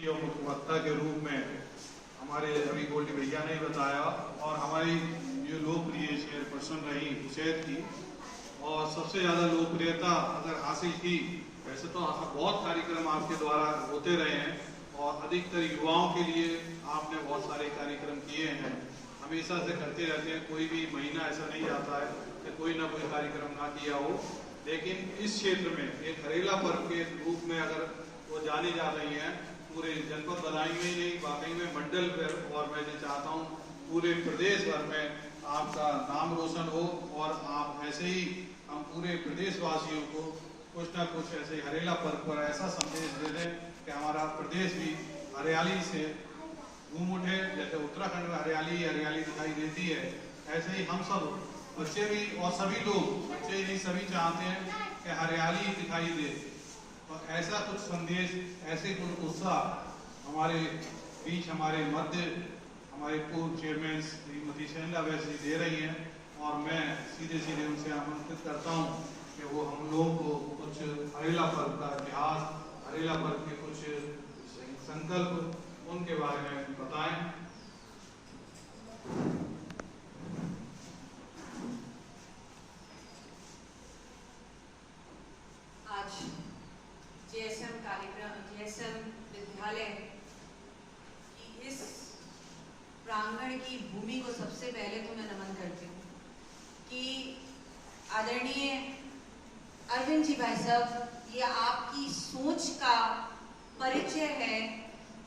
मुखवक्ता के रूप में हमारे अभी गोल्डी भैया ने बताया और हमारी जो लोकप्रिय चेयरपर्सन रही हुसैन की और सबसे ज़्यादा लोकप्रियता अगर हासिल की। वैसे तो बहुत कार्यक्रम आपके द्वारा होते रहे हैं और अधिकतर युवाओं के लिए आपने बहुत सारे कार्यक्रम किए हैं, हमेशा से करते रहते हैं। कोई भी महीना ऐसा नहीं जाता है कि कोई ना कोई कार्यक्रम ना किया हो। लेकिन इस क्षेत्र में एक हरेला पर्व के रूप में अगर वो जानी जा रही हैं पूरे जनपद बदायूं में नहीं, वाकई में मंडल पर, और मैं चाहता हूँ पूरे प्रदेश भर में आपका नाम रोशन हो और आप ऐसे ही हम पूरे प्रदेशवासियों को कुछ ना कुछ ऐसे हरेला पर्व पर ऐसा संदेश दे दें कि हमारा प्रदेश भी हरियाली से घूम उठे। जैसे उत्तराखंड में हरियाली हरियाली दिखाई देती है, ऐसे ही हम सब बच्चे भी और सभी लोग, बच्चे ही नहीं सभी चाहते हैं कि हरियाली दिखाई दे। और ऐसा कुछ संदेश, ऐसे कुछ उत्साह हमारे बीच, हमारे मध्य हमारे पूर्व चेयरमैन श्रीमती शैला वैसी दे रही हैं और मैं सीधे सीधे उनसे आमंत्रित करता हूं कि वो हम लोगों को कुछ हरेला पर्व का इतिहास, हरेला पर्व के कुछ संकल्प उनके बारे में बताएं। आज जेएसएम कार्यक्रम, जेएसएम विद्यालय की इस प्रांगण की भूमि को सबसे पहले तो मैं नमन करती हूँ कि आदरणीय अरविंद जी भाई साहब, ये आपकी सोच का परिचय है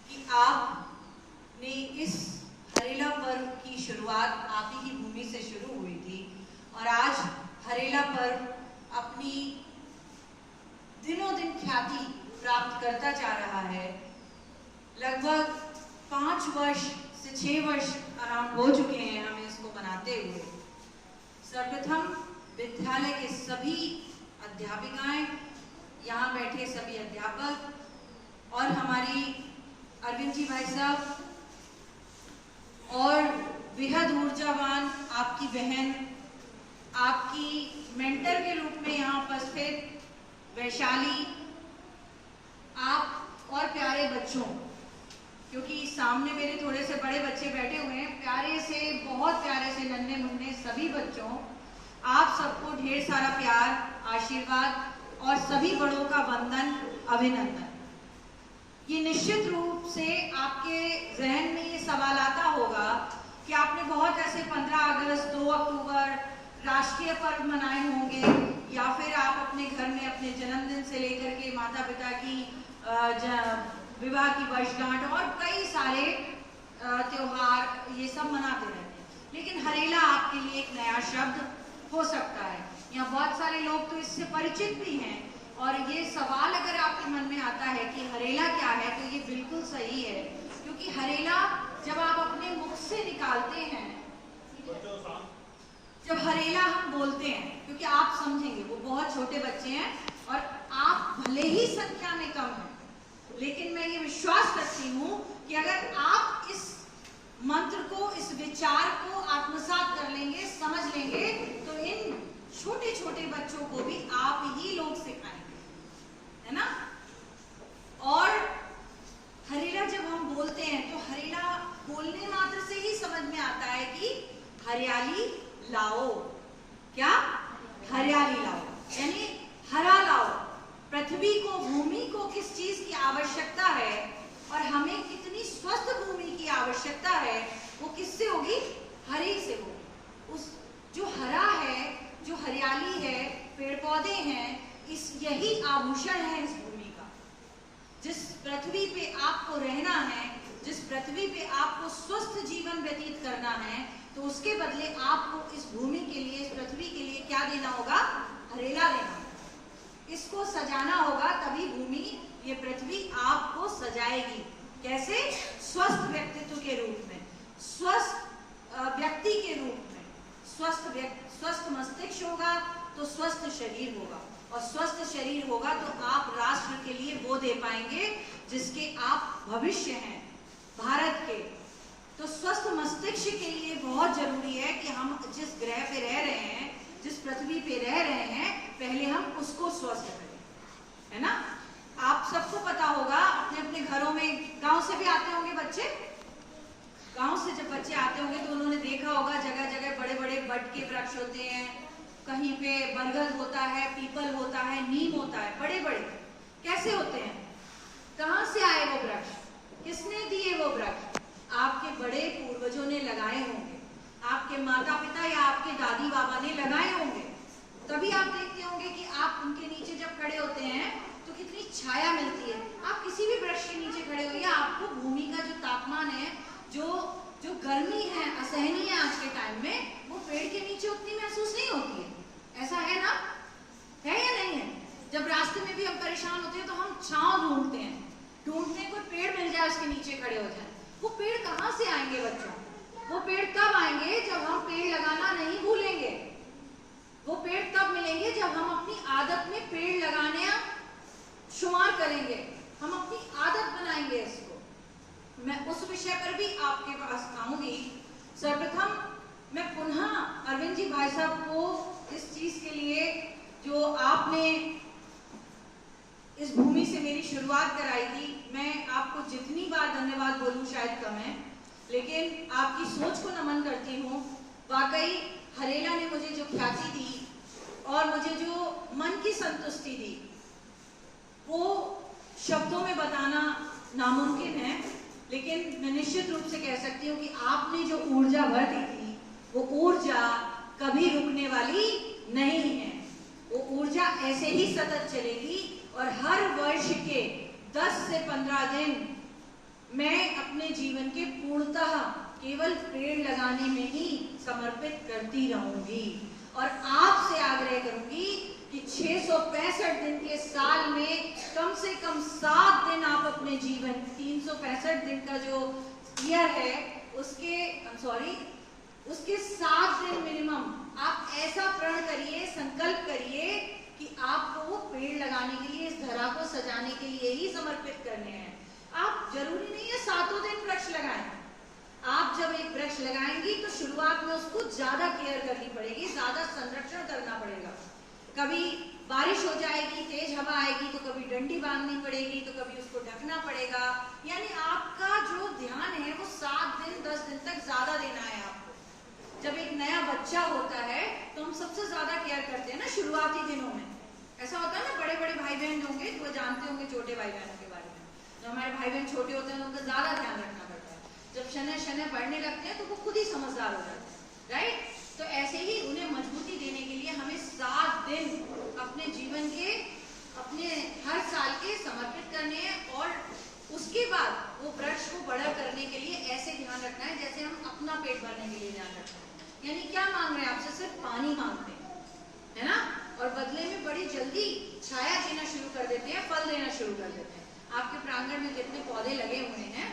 कि आपने इस हरेला पर्व की शुरुआत आप ही की भूमि से शुरू हुई थी और आज हरेला पर्व अपनी दिनों दिन ख्याति प्राप्त करता जा रहा है। लगभग 5 वर्ष से 6 वर्ष अराउंड हो चुके हैं हमें इसको मनाते हुए। सर्वप्रथम विद्यालय के सभी अध्यापिकाएं, यहाँ बैठे सभी अध्यापक और हमारी अरविंद जी भाई साहब और बेहद ऊर्जावान आपकी बहन, आपकी मेंटर के रूप में यहाँ उपस्थित वैशाली, आप और प्यारे बच्चों, क्योंकि सामने मेरे थोड़े से बड़े बच्चे बैठे हुए हैं, प्यारे से, बहुत प्यारे से नन्हे मुन्ने सभी बच्चों, आप सबको ढेर सारा प्यार, आशीर्वाद और सभी बड़ों का वंदन, अभिनंदन। ये निश्चित रूप से आपके जहन में ये सवाल आता होगा कि आपने बहुत ऐसे 15 अगस्त, 2 अक्टूबर राष्ट्रीय पर्व मनाए होंगे या फिर आप अपने घर में अपने जन्मदिन से लेकर के माता पिता की विवाह की वर्षगांठ और कई सारे त्योहार ये सब मनाते रहते हैं। लेकिन हरेला आपके लिए एक नया शब्द हो सकता है। यहाँ बहुत सारे लोग तो इससे परिचित भी हैं और ये सवाल अगर आपके मन में आता है कि हरेला क्या है, तो ये बिल्कुल सही है, क्योंकि हरेला जब आप अपने मुख से निकालते हैं, जब हरेला हम बोलते हैं, क्योंकि आप समझेंगे वो बहुत छोटे बच्चे हैं और आप भले ही संख्या में कम हैं, लेकिन मैं ये विश्वास करती हूँ कि अगर आप इस मंत्र को, इस विचार को आत्मसात कर लेंगे, समझ लेंगे, तो इन छोटे छोटे बच्चों को भी आप ही लोग सिखाएंगे, है ना। और हरेला जब हम बोलते हैं तो हरेला बोलने मात्र से ही समझ में आता है कि हरियाली लाओ। क्या? हरियाली लाओ, यानी हरा लाओ। पृथ्वी को, भूमि को किस चीज की आवश्यकता है और हमें कितनी स्वस्थ भूमि की आवश्यकता है, वो किससे होगी? हरे से होगी। उस जो हरा है, जो हरियाली है, पेड़ पौधे हैं, इस यही आभूषण है इस भूमि का। जिस पृथ्वी पे आपको रहना है, जिस पृथ्वी पे आपको स्वस्थ जीवन व्यतीत करना है, तो उसके बदले आपको इस भूमि के लिए, इस पृथ्वी के लिए क्या देना होगा? हरेला देना होगा। इसको सजाना होगा, तभी भूमि, ये पृथ्वी आपको सजाएगी। कैसे? स्वस्थ व्यक्तित्व के रूप में, स्वस्थ व्यक्ति के रूप में। स्वस्थ मस्तिष्क होगा तो स्वस्थ शरीर होगा, और स्वस्थ शरीर होगा तो आप राष्ट्र के लिए वो दे पाएंगे जिसके आप भविष्य हैं, भारत के। तो स्वस्थ मस्तिष्क के लिए बहुत जरूरी है कि हम जिस ग्रह पे रह रहे हैं, जिस पृथ्वी पे रह रहे हैं, पहले हम उसको स्वस्थ करें, है ना। आप सबको पता होगा, अपने अपने घरों में गांव से भी आते होंगे बच्चे। गांव से जब बच्चे आते होंगे तो उन्होंने देखा होगा जगह जगह बड़े बड़े बट के वृक्ष होते हैं, कहीं पे बरगद होता है, पीपल होता है, नीम होता है, बड़े बड़े कैसे होते हैं? कहां से आए वो वृक्ष? किसने दिए वो वृक्ष? आपके बड़े पूर्वजों ने लगाए होंगे, आपके माता पिता या आपके दादी बाबा ने लगाए होंगे। तभी आप देखते होंगे कि आप उनके नीचे जब खड़े होते हैं तो कितनी छाया मिलती है। आप किसी भी वृक्ष के नीचे खड़े होइए, आपको भूमि का जो तापमान है, जो गर्मी है असहनीय है आज के टाइम में, वो पेड़ के नीचे उतनी महसूस नहीं होती है। ऐसा है ना? है या नहीं है? जब रास्ते में भी हम परेशान होते हैं तो हम छांव ढूंढते हैं, कोई पेड़ मिल जाए उसके नीचे खड़े हो जाए। वो पेड़ कहां से आएंगे बच्चों? वो पेड़ तब आएंगे जब हम पेड़ लगाना नहीं भूलेंगे। वो पेड़ तब मिलेंगे जब हम अपनी आदत में पेड़ लगाने शुमार करेंगे, हम अपनी आदत बनाएंगे इसको। मैं उस विषय पर भी आपके पास आऊंगी। सर्वप्रथम मैं पुनः अरविंद जी भाई साहब को इस चीज के लिए जो आपने इस भूमि से मेरी शुरुआत कराई थी, मैं आपको जितनी बार धन्यवाद बोलूं शायद कम है, लेकिन आपकी सोच को नमन करती हूँ। वाकई हरेला ने मुझे जो ख्याति दी और मुझे जो मन की संतुष्टि दी, वो शब्दों में बताना नामुमकिन है, लेकिन मैं निश्चित रूप से कह सकती हूँ कि आपने जो ऊर्जा भर दी थी, वो ऊर्जा कभी रुकने वाली नहीं है। वो ऊर्जा ऐसे ही सतत चलेगी और हर वर्ष के 10 से 15 दिन मैं अपने जीवन के पूर्णतः केवल पेड़ लगाने में ही समर्पित करती रहूंगी। और आपसे आग्रह करूंगी कि 665 दिन के साल में कम से कम 7 दिन आप अपने जीवन, 365 दिन का जो ईयर है उसके 7 दिन मिनिमम आप ऐसा प्रण करिए, संकल्प करिए कि आपको वो पेड़ लगाने के लिए, इस धरा को सजाने के लिए ही समर्पित करने हैं। आप जरूरी नहीं है 7 दिन वृक्ष लगाएं। आप जब एक वृक्ष लगाएंगी तो शुरुआत में उसको ज्यादा केयर करनी पड़ेगी, ज्यादा संरक्षण करना पड़ेगा। कभी बारिश हो जाएगी, तेज हवा आएगी तो कभी डंडी बांधनी पड़ेगी, तो कभी उसको ढकना पड़ेगा। यानी आपका जो ध्यान है वो 7 दिन 10 दिन तक ज्यादा देना है आपको। जब एक नया बच्चा होता है तो हम सबसे ज्यादा केयर करते हैं ना शुरुआती दिनों में। ऐसा होता है ना, बड़े बड़े भाई बहन होंगे वो जानते होंगे छोटे भाई बहनों के बारे में। जो हमारे भाई बहन छोटे होते हैं उनका ज्यादा ध्यान रखना पड़ता है। जब शनै शनै बढ़ने लगते हैं तो वो खुद ही समझदार हो जाते हैं, राइट? तो ऐसे ही उन्हें मजबूती देने के लिए हमें 7 दिन अपने जीवन के, अपने हर साल के समर्पित करने हैं। और उसके बाद वो वृक्ष को बड़ा करने के लिए ऐसे ध्यान रखना है जैसे हम अपना पेट भरने के लिए ध्यान रखना है। यानी क्या मांग रहे हैं आपसे? सिर्फ पानी मांगते हैं, है ना? और बदले में बड़ी जल्दी छाया देना शुरू कर देते हैं, फल देना शुरू कर देते हैं। आपके प्रांगण में जितने पौधे लगे हुए हैं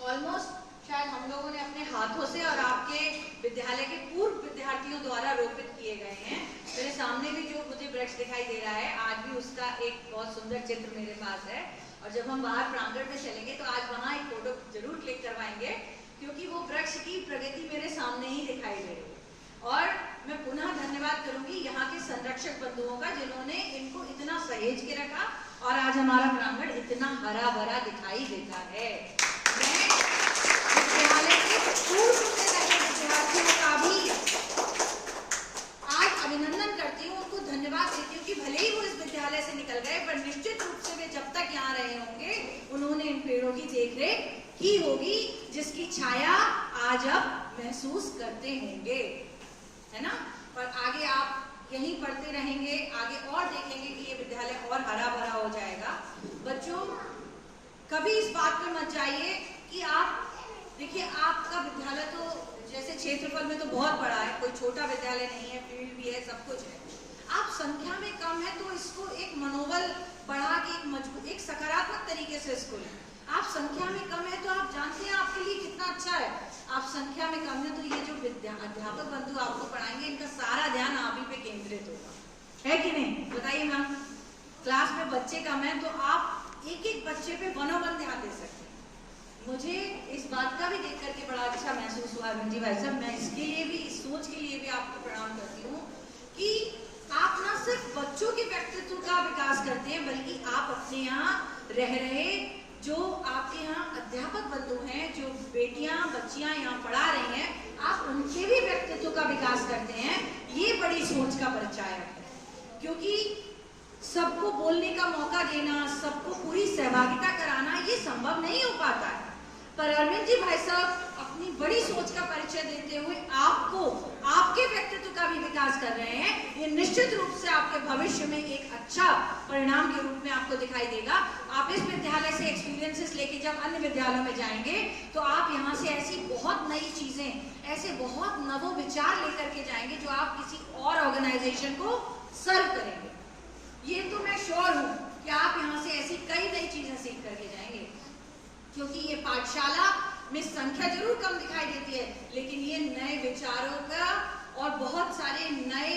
ऑलमोस्ट शायद हम लोगों ने अपने हाथों से और आपके विद्यालय के पूर्व विद्यार्थियों द्वारा रोपित किए गए हैं। मेरे सामने भी जो मुझे वृक्ष दिखाई दे रहा है, आज भी उसका एक बहुत सुंदर चित्र मेरे पास है। और जब हम बाहर प्रांगण में चलेंगे तो आज वहाँ एक फोटो जरूर क्लिक करवाएंगे, क्योंकि वो वृक्ष की प्रगति मेरे सामने ही दिखाई दे रही है। और मैं पुनः धन्यवाद करूंगी यहाँ के संरक्षक बंधुओं का, जिन्होंने इनको इतना सहेज के रखा और आज हमारा प्रांगण इतना हरा भरा दिखाई देता है। मैं विद्यालय के पूर्व से रहे विद्यार्थियों का भी आज अभिनंदन करती हूँ, उनको धन्यवाद देती हूँ कि भले ही वो इस विद्यालय से निकल गए, पर निश्चित रूप से वे जब तक यहाँ रहे होंगे उन्होंने इन पेड़ों की देखरेख की होगी, जिसकी छाया आज आप महसूस करते होंगे, है ना? और आगे आप यहीं पढ़ते रहेंगे, आगे और देखेंगे कि ये विद्यालय और हरा भरा हो जाएगा। बच्चों, कभी इस बात पे मत जाइए कि आप देखिए, आपका विद्यालय तो जैसे क्षेत्रफल में तो बहुत बड़ा है, कोई छोटा विद्यालय नहीं है, फील्ड भी है, सब कुछ है। आप संख्या में कम है तो इसको एक मनोबल बढ़ा के, एक मजबूत, एक सकारात्मक तरीके से इसको लें। आप संख्या में कम है तो आप जानते हैं आपके लिए कितना अच्छा है। आप संख्या में कम है तो ये जो अध्यापक बंधु आपको पढ़ाएंगे, इनका सारा ध्यान आप ही पे केंद्रित होगा, है कि नहीं? बताइए मैम, क्लास में बच्चे कम है तो आप एक एक बच्चे पे वन-on-one ध्यान दे सकते हैं। मुझे इस बात का भी देख करके बड़ा अच्छा महसूस हुआ अरविंद जी भाई साहब। मैं इसके लिए भी, इस सोच के लिए भी आपको प्रणाम करती हूँ कि आप ना सिर्फ बच्चों के व्यक्तित्व का विकास करते हैं, बल्कि आप अपने यहाँ रह रहे जो आपके यहाँ अध्यापक बंधु हैं, जो बेटियां बच्चियां यहाँ पढ़ा रही हैं, आप उनके भी व्यक्तित्व का विकास करते हैं, ये बड़ी सोच का परिचायक है। क्योंकि सबको बोलने का मौका देना, सबको पूरी सहभागिता कराना, ये संभव नहीं हो पाता है। पर अरविंद जी भाई साहब अपनी बड़ी सोच का परिचय देते हुए आपको आपके व्यक्तित्व का भी विकास कर रहे हैं। ये निश्चित रूप से आपके भविष्य में एक अच्छा परिणाम के रूप में आपको दिखाई देगा। आप इस विद्यालय से एक्सपीरियंसेस लेके जब अन्य विद्यालयों में जाएंगे तो आप यहाँ से ऐसी बहुत नई चीजें, ऐसे बहुत नवो विचार लेकर के जाएंगे जो आप किसी और ऑर्गेनाइजेशन को सर्व करेंगे। ये तो मैं श्योर हूँ कि आप यहाँ से ऐसी कई नई चीजें सीख करके जाएंगे। क्योंकि ये पाठशाला में संख्या जरूर कम दिखाई देती है, लेकिन ये नए विचारों का और बहुत सारे नए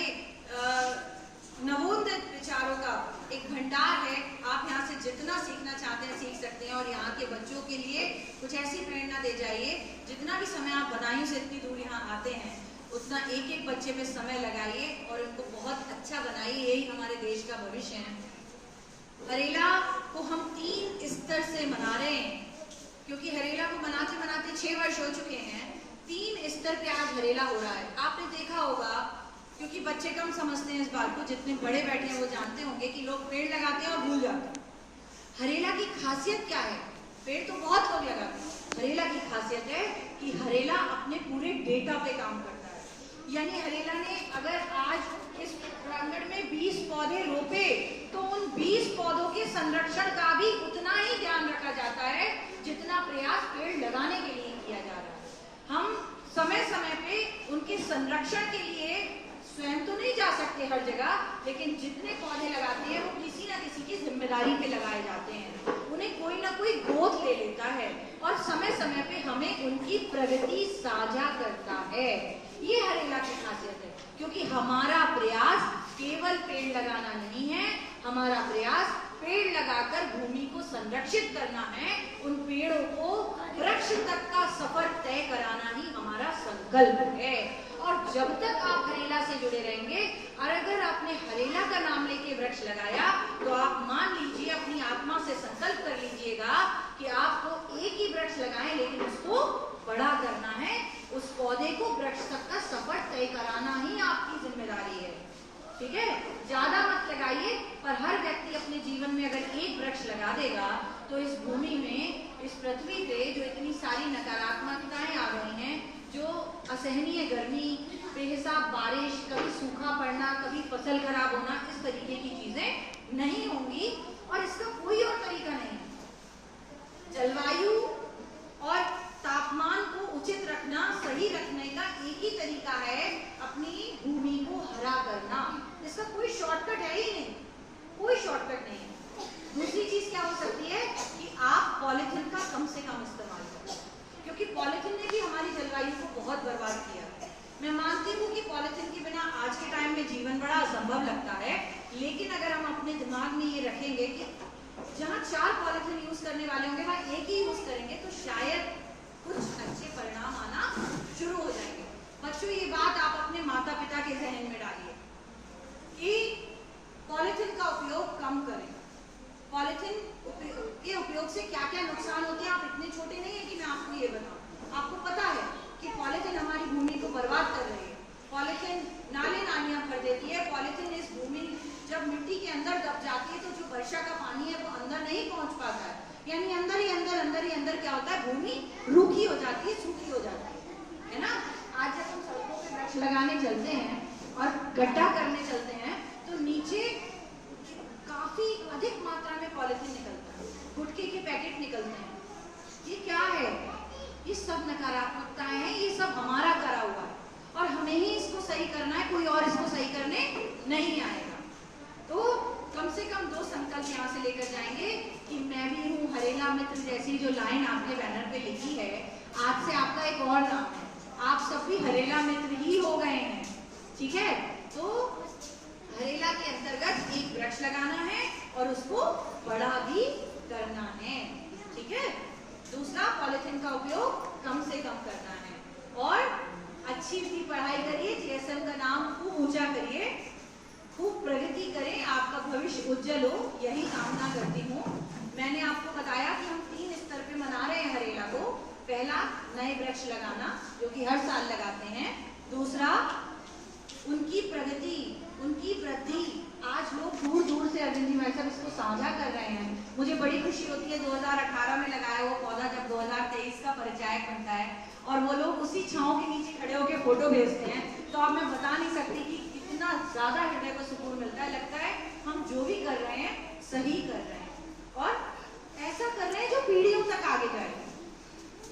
नवोन्दित विचारों का एक भंडार है। आप यहाँ से जितना सीखना चाहते हैं सीख सकते हैं। और यहाँ के बच्चों के लिए कुछ ऐसी प्रेरणा दे जाइए, जितना भी समय आप बदायूं से इतनी दूर यहाँ आते हैं उतना एक एक बच्चे पे समय लगाइए और उनको बहुत अच्छा बनाइए। यही हमारे देश का भविष्य है। हरेला को हम 3 स्तर से मना रहे हैं, क्योंकि हरेला को मनाते मनाते 6 वर्ष हो चुके हैं। 3 स्तर पे आज हरेला हो रहा है। आपने देखा होगा, क्योंकि बच्चे कम समझते हैं इस बात को, जितने बड़े बैठे हैं वो जानते होंगे कि लोग पेड़ लगाते हैं और भूल जाते हैं। हरेला की खासियत क्या है? पेड़ तो बहुत लोग लगाते हैं। हरेला की खासियत है कि हरेला अपने पूरे डेटा पे काम करता है। यानी हरेला ने अगर आज इस प्रांगण में 20 पौधे रोपे तो उन 20 पौधों के संरक्षण का भी उतना ही ध्यान रखा जाता है जितना प्रयास पेड़ लगाने के लिए किया जा रहा है। हम समय समय पे उनके संरक्षण के लिए स्वयं तो नहीं जा सकते हर जगह, लेकिन जितने पौधे लगाते हैं वो किसी न किसी की जिम्मेदारी पे लगाए जाते हैं। उन्हें कोई ना कोई गोद ले लेता है और समय समय पे हमें उनकी प्रगति साझा करता है। ये हरेला की खासियत है, क्योंकि हमारा प्रयास केवल पेड़ लगाना नहीं है, हमारा प्रयास पेड़ लगाकर भूमि को संरक्षित करना है। उन पेड़ों को वृक्ष तक का सफर तय कराना ही हमारा संकल्प है। और जब तक आप हरेला से जुड़े रहेंगे, और अगर आपने हरेला का नाम लेके वृक्ष लगाया तो आप मान लीजिए, अपनी आत्मा से संकल्प कर लीजिएगा कि आपको एक ही वृक्ष लगाएं, लेकिन उसको बड़ा करना है। उस पौधे को वृक्ष तक का सफर तय कराना ही आपकी जिम्मेदारी है। ठीक है? ज्यादा मत लगाइए, पर हर व्यक्ति अपने जीवन में अगर एक वृक्ष लगा देगा तो इस भूमि में, इस पृथ्वी पे जो इतनी सारी नकारात्मकताएं आ गई हैं, जो असहनीय गर्मी, बेहिसाब बारिश, कभी सूखा पड़ना, कभी फसल खराब होना, इस तरीके की चीजें नहीं होंगी। और इसका कोई और तरीका नहीं है। जलवायु और तापमान को उचित रखना, सही रखने का एक ही तरीका है, अपनी भूमि को हरा करना। इसका कोई शॉर्टकट है ही नहीं, कोई शॉर्टकट नहीं है। दूसरी चीज क्या हो सकती है कि आप पॉलिथीन का कम से कम इस्तेमाल करें, क्योंकि पॉलिथीन ने भी हमारी जलवायु को बहुत बर्बाद किया है। मैं मानती हूँ कि पॉलिथीन के बिना आज के टाइम में जीवन बड़ा असंभव लगता है, लेकिन अगर हम अपने दिमाग में ये रखेंगे कि जहाँ 4 पॉलिथीन यूज करने वाले होंगे वहाँ एक ही यूज करेंगे, तो शायद कुछ अच्छे परिणाम आना शुरू हो जाएंगे। बच्चों, ये बात आप अपने माता पिता के जहन में डालिए कि पॉलिथीन का उपयोग कम करें। पॉलिथीन के उपयोग से क्या क्या नुकसान होते हैं, आप इतने छोटे नहीं है कि मैं आपको ये बताऊं। आपको पता है कि पॉलिथीन हमारी भूमि को बर्बाद कर रही है। पॉलिथीन नाले नालियां भर देती है। पॉलिथीन इस भूमि जब मिट्टी के अंदर दब जाती है तो जो वर्षा का पानी है वो अंदर नहीं पहुंच पाता है, यानी अंदर ही अंदर क्या होता है, भूमि रूखी हो जाती है, सूखी हो जाती है ना। आज जब हम सड़कों पे वृक्ष लगाने चलते हैं और गड्ढा करने चलते हैं तो नीचे काफी अधिक मात्रा में पॉलिथीन निकलता है, गुटखे के पैकेट निकलते हैं। ये क्या है? ये सब नकारात्मकताएं हैं, ये सब हमारा करा हुआ है और हमें ही इसको सही करना है, कोई और इसको सही करने नहीं आएगा। तो कम से कम 2 संकल्प यहाँ से लेकर जाएंगे कि मैं भी हूँ हरेला मित्र जैसी जो लाइन आपने बैनर पे लिखी है, आज से आपका एक और नाम है, आप सब भी हरेला मित्र ही हो गए हैं। ठीक है? तो हरेला के अंतर्गत एक वृक्ष लगाना है और उसको बड़ा भी करना है। ठीक है? दूसरा, पॉलिथीन का उपयोग कम से कम करना है और अच्छी सी पढ़ाई करिए, जीएसएम का नाम खूब ऊंचा करिए, खूब प्रगति करें, आपका भविष्य उज्जवल हो, यही कामना करती हूँ। मैंने आपको बताया कि हम पहला, नए वृक्ष लगाना जो कि हर साल लगाते हैं। दूसरा, उनकी प्रगति, उनकी वृद्धि। आज लोग दूर दूर से अरविंद जी भाई साहब इसको साझा कर रहे हैं। मुझे बड़ी खुशी होती है 2018 में लगाया वो पौधा जब 2023 का परिचायक बनता है और वो लोग उसी छांव के नीचे खड़े होकर फोटो भेजते हैं, तो अब मैं बता नहीं सकती कि कितना ज्यादा हृदय को सुकून मिलता है। लगता है हम जो भी कर रहे हैं सही कर रहे हैं और ऐसा कर रहे हैं जो पीढ़ियों तक आगे जाए।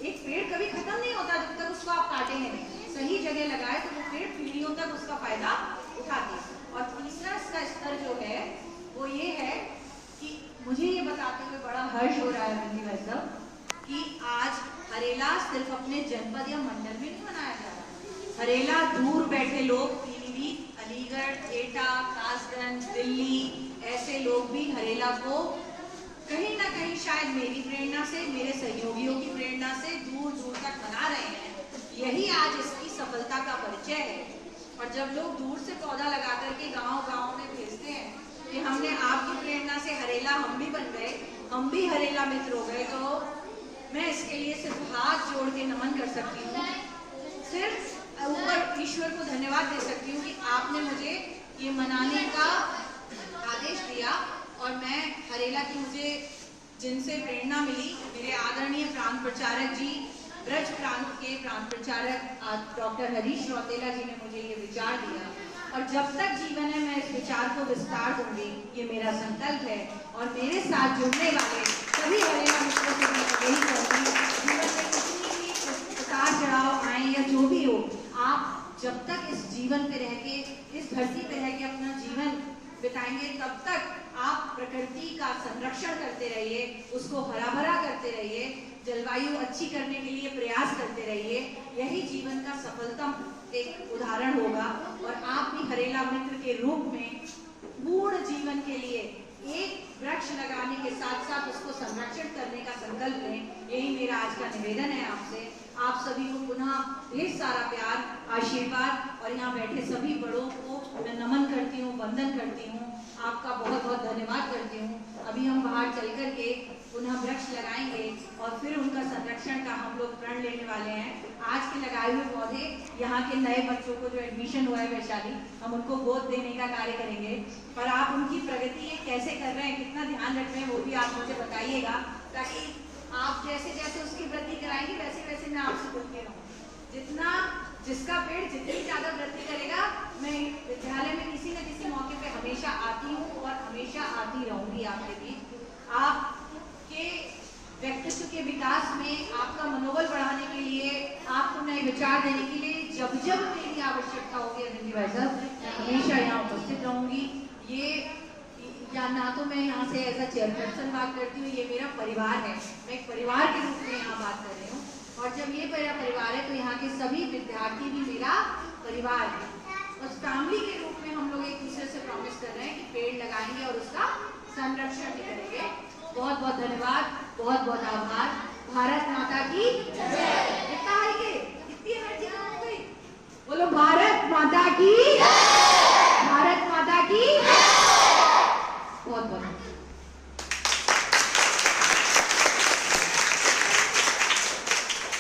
एक पेड़ कभी खत्म नहीं होता जब तक उसको आप काटेंगे नहीं। सही जगह लगाए तो वो पेड़ पीढ़ियों तक उसका फायदा उठाते हैं। और तीसरा इसका स्तर जो है वो ये है कि मुझे ये बताते हुए बड़ा हर्ष हो रहा है अरविंद भाई साहब कि आज हरेला सिर्फ अपने जनपद या मंडल में नहीं मनाया जा रहा। हरेला दूर बैठे लोग, पीलीभीत, अलीगढ़, एटा, कासगंज, दिल्ली, ऐसे लोग भी हरेला को कहीं ना कहीं शायद मेरी प्रेरणा से, मेरे सहयोगियों की प्रेरणा से दूर दूर तक मना रहे हैं। यही आज इसकी सफलता का परिचय है। और जब लोग दूर से पौधा लगा करके गांव-गांव में भेजते हैं कि हमने आपकी प्रेरणा से हरेला हम भी बन गए, हम भी हरेला मित्र हो गए, तो मैं इसके लिए सिर्फ हाथ जोड़ के नमन कर सकती हूँ। सिर्फ ऊपर ईश्वर को धन्यवाद दे सकती हूँ कि आपने मुझे ये मनाने का आदेश दिया। और मैं हरेला की मुझे जिनसे प्रेरणा मिली, मेरे आदरणीय प्रांत प्रचारक जी, ब्रज प्रांत के प्रांत प्रचारक डॉक्टर हरीश रौतेला जी ने मुझे ये विचार दिया और जब तक जीवन है मैं इस विचार को विस्तार दूंगी, ये मेरा संकल्प है। और मेरे साथ जुड़ने वाले सभी हरेला मित्रों से मैं यही कहूँगी, जीवन में कितनी भी उतार चढ़ाव आए या जो भी हो, आप जब तक इस जीवन पे रह के, इस धरती पे रह के अपना जीवन बिताएंगे, तब तक आप प्रकृति का संरक्षण करते रहिए, उसको हरा भरा करते रहिए, जलवायु अच्छी करने के लिए प्रयास करते रहिए। यही जीवन का सफलतम एक उदाहरण होगा। और आप भी हरेला मित्र के रूप में पूर्ण जीवन के लिए एक वृक्ष लगाने के साथ साथ उसको संरक्षण करने का संकल्प लें। यही मेरा आज का निवेदन है आपसे। आप सभी को पुनः ढेर सारा प्यार, आशीर्वाद और यहाँ बैठे सभी बड़ों को मैं नमन करती हूँ, वंदन करती हूँ, आपका बहुत बहुत धन्यवाद करती हूँ। अभी हम बाहर चल कर के पुनः वृक्ष लगाएंगे और फिर उनका संरक्षण का हम लोग प्रण लेने वाले हैं। आज के लगाए हुए पौधे यहाँ के नए बच्चों को जो एडमिशन हुआ है वैशाली, हम उनको गोद देने का कार्य करेंगे। पर आप उनकी प्रगति कैसे कर रहे हैं, कितना ध्यान रख रहे हैं, वो भी आप मुझे बताइएगा, ताकि आप जैसे जैसे उसकी वृद्धि कराएंगे वैसे वैसे मैं आपसे बोलती रहूँ। जितना जिसका पेड़ जितनी ज़्यादा वृद्धि करेगा, मैं विद्यालय में किसी न किसी मौके पे हमेशा आती हूँ और हमेशा आती रहूँगी आपके बीच। आपके व्यक्तित्व के विकास में, आपका मनोबल बढ़ाने के लिए, आपको नए विचार देने के लिए जब जब मेरी आवश्यकता होगी अरविंद भाई साहब, मैं हमेशा यहाँ उपस्थित रहूँगी। ये या ना तो मैं यहाँ से एज अ चेयरपर्सन बात करती हूँ, ये मेरा परिवार है, मैं एक परिवार के रूप में यहाँ बात कर रही हूँ। और जब ये मेरा परिवार है तो यहाँ के सभी विद्यार्थी भी मेरा परिवार है। उस फैमिली के रूप में हम लोग एक दूसरे से प्रॉमिस कर रहे हैं कि पेड़ लगाएंगे और उसका संरक्षण भी करेंगे। बहुत बहुत धन्यवाद, बहुत बहुत आभार। भारत माता की जय। कितना है ये, कितनी एनर्जी हो गई, बोलो भारत माता की।